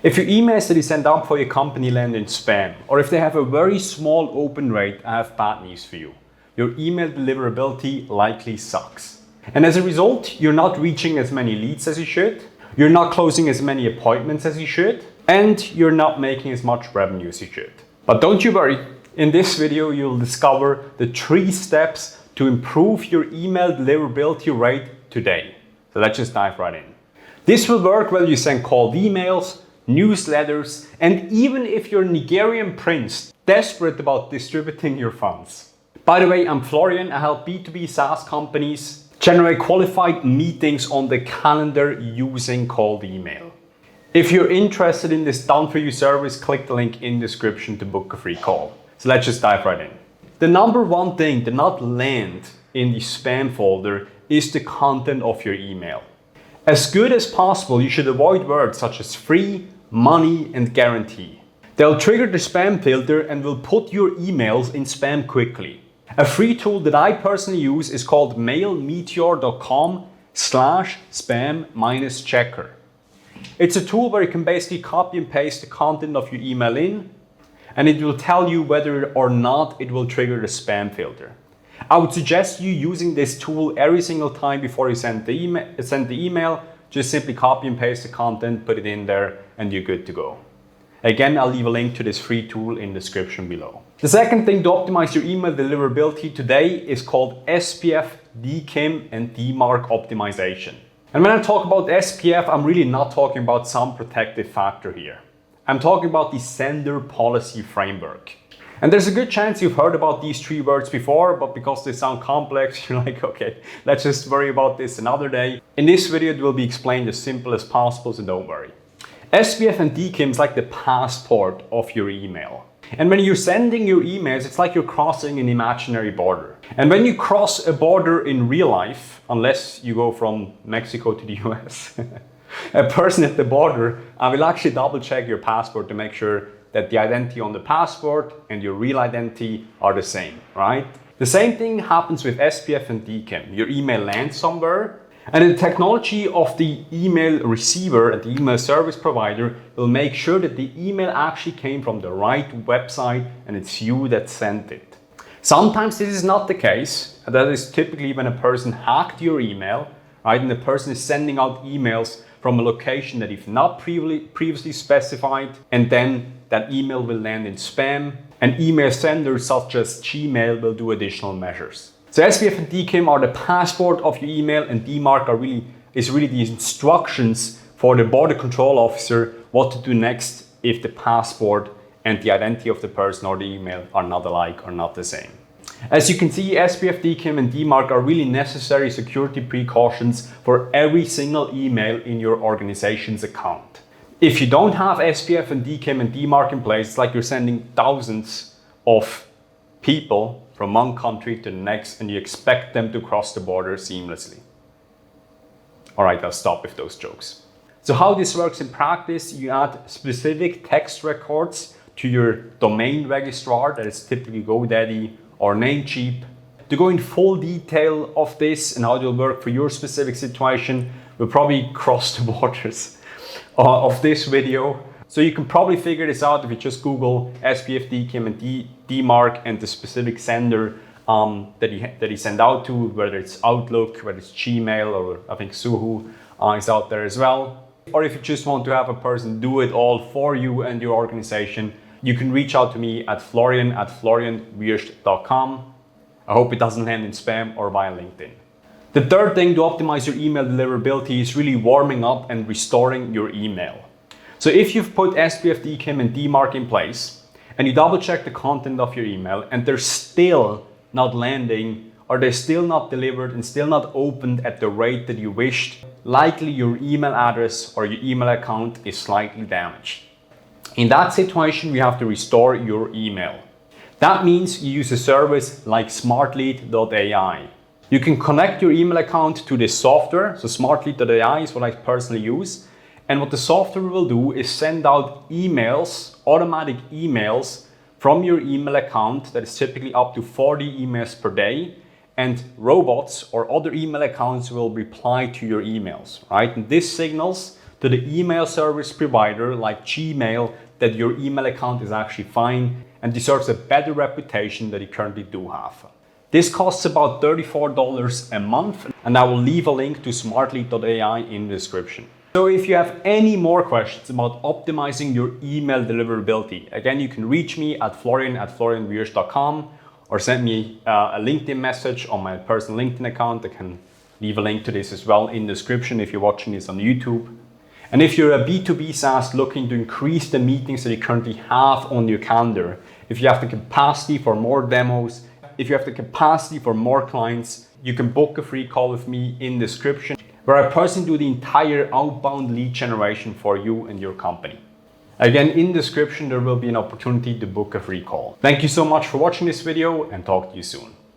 If your emails that you send out for your company land in spam, or if they have a very small open rate, I have bad news for you. Your email deliverability likely sucks. And as a result, you're not reaching as many leads as you should, you're not closing as many appointments as you should, and you're not making as much revenue as you should. But don't you worry, in this video you'll discover the 3 steps to improve your email deliverability rate today. So let's just dive right in. This will work whether you send cold emails, newsletters, and even if you're a Nigerian prince desperate about distributing your funds. By the way, I'm Florian. I help B2B SaaS companies generate qualified meetings on the calendar using cold email. If you're interested in this done-for-you service, click the link in the description to book a free call. So let's just dive right in. The number one thing to not land in the spam folder is the content of your email. As good as possible, you should avoid words such as free, money, and guarantee. They'll trigger the spam filter and will put your emails in spam quickly. A free tool that I personally use is called mailmeteor.com/spam-checker. It's a tool where you can basically copy and paste the content of your email in, and it will tell you whether or not it will trigger the spam filter. I would suggest you using this tool every single time before you send the email. Just simply copy and paste the content, put it in there, and you're good to go. Again, I'll leave a link to this free tool in the description below. The second thing to optimize your email deliverability today is called SPF, DKIM, and DMARC optimization. And when I talk about SPF, I'm really not talking about some protective factor here. I'm talking about the sender policy framework. And there's a good chance you've heard about these 3 words before, but because they sound complex, you're like, okay, let's just worry about this another day. In this video, it will be explained as simple as possible, so don't worry. SPF and DKIM is like the passport of your email. And when you're sending your emails, it's like you're crossing an imaginary border. And when you cross a border in real life, unless you go from Mexico to the US, a person at the border will actually double check your passport to make sure that the identity on the passport and your real identity are the same, right? The same thing happens with SPF and DKIM. Your email lands somewhere, and the technology of the email receiver and the email service provider will make sure that the email actually came from the right website and it's you that sent it. Sometimes this is not the case. That is typically when a person hacked your email, right? And the person is sending out emails from a location that you've not previously specified, and then that email will land in spam, and email senders such as Gmail will do additional measures. So SPF and DKIM are the passport of your email, and DMARC is really the instructions for the border control officer what to do next if the passport and the identity of the person or the email are not alike or not the same. As you can see, SPF, DKIM, and DMARC are really necessary security precautions for every single email in your organization's account. If you don't have SPF and DKIM and DMARC in place, it's like you're sending thousands of people from one country to the next and you expect them to cross the border seamlessly. All right, I'll stop with those jokes. So how this works in practice, you add specific text records to your domain registrar, that is typically GoDaddy or Namecheap. To go in full detail of this and how it will work for your specific situation, we'll probably cross the borders of this video. So you can probably figure this out if you just Google SPF, DKIM, and DMARC and the specific sender that you send out to, whether it's Outlook, whether it's Gmail, or I think Suhu is out there as well. Or if you just want to have a person do it all for you and your organization, you can reach out to me at florian@florianwirst.com. I hope it doesn't land in spam or via LinkedIn. The third thing to optimize your email deliverability is really warming up and restoring your email. So if you've put SPF, DKIM, and DMARC in place and you double check the content of your email and they're still not landing or they're still not delivered and still not opened at the rate that you wished, likely your email address or your email account is slightly damaged. In that situation, we have to restore your email. That means you use a service like smartlead.ai. You can connect your email account to this software. So smartlead.ai is what I personally use. And what the software will do is send out emails, automatic emails from your email account that is typically up to 40 emails per day. And robots or other email accounts will reply to your emails, right? And this signals to the email service provider like Gmail that your email account is actually fine and deserves a better reputation that you currently do have. This costs about $34 a month, and I will leave a link to smartly.ai in the description. So if you have any more questions about optimizing your email deliverability, again, you can reach me at florian@florianwiersch.com or send me a LinkedIn message on my personal LinkedIn account. I can leave a link to this as well in the description if you're watching this on YouTube. And if you're a B2B SaaS looking to increase the meetings that you currently have on your calendar, if you have the capacity for more demos, if you have the capacity for more clients, you can book a free call with me in the description, where I personally do the entire outbound lead generation for you and your company. Again, in the description, there will be an opportunity to book a free call. Thank you so much for watching this video, and talk to you soon.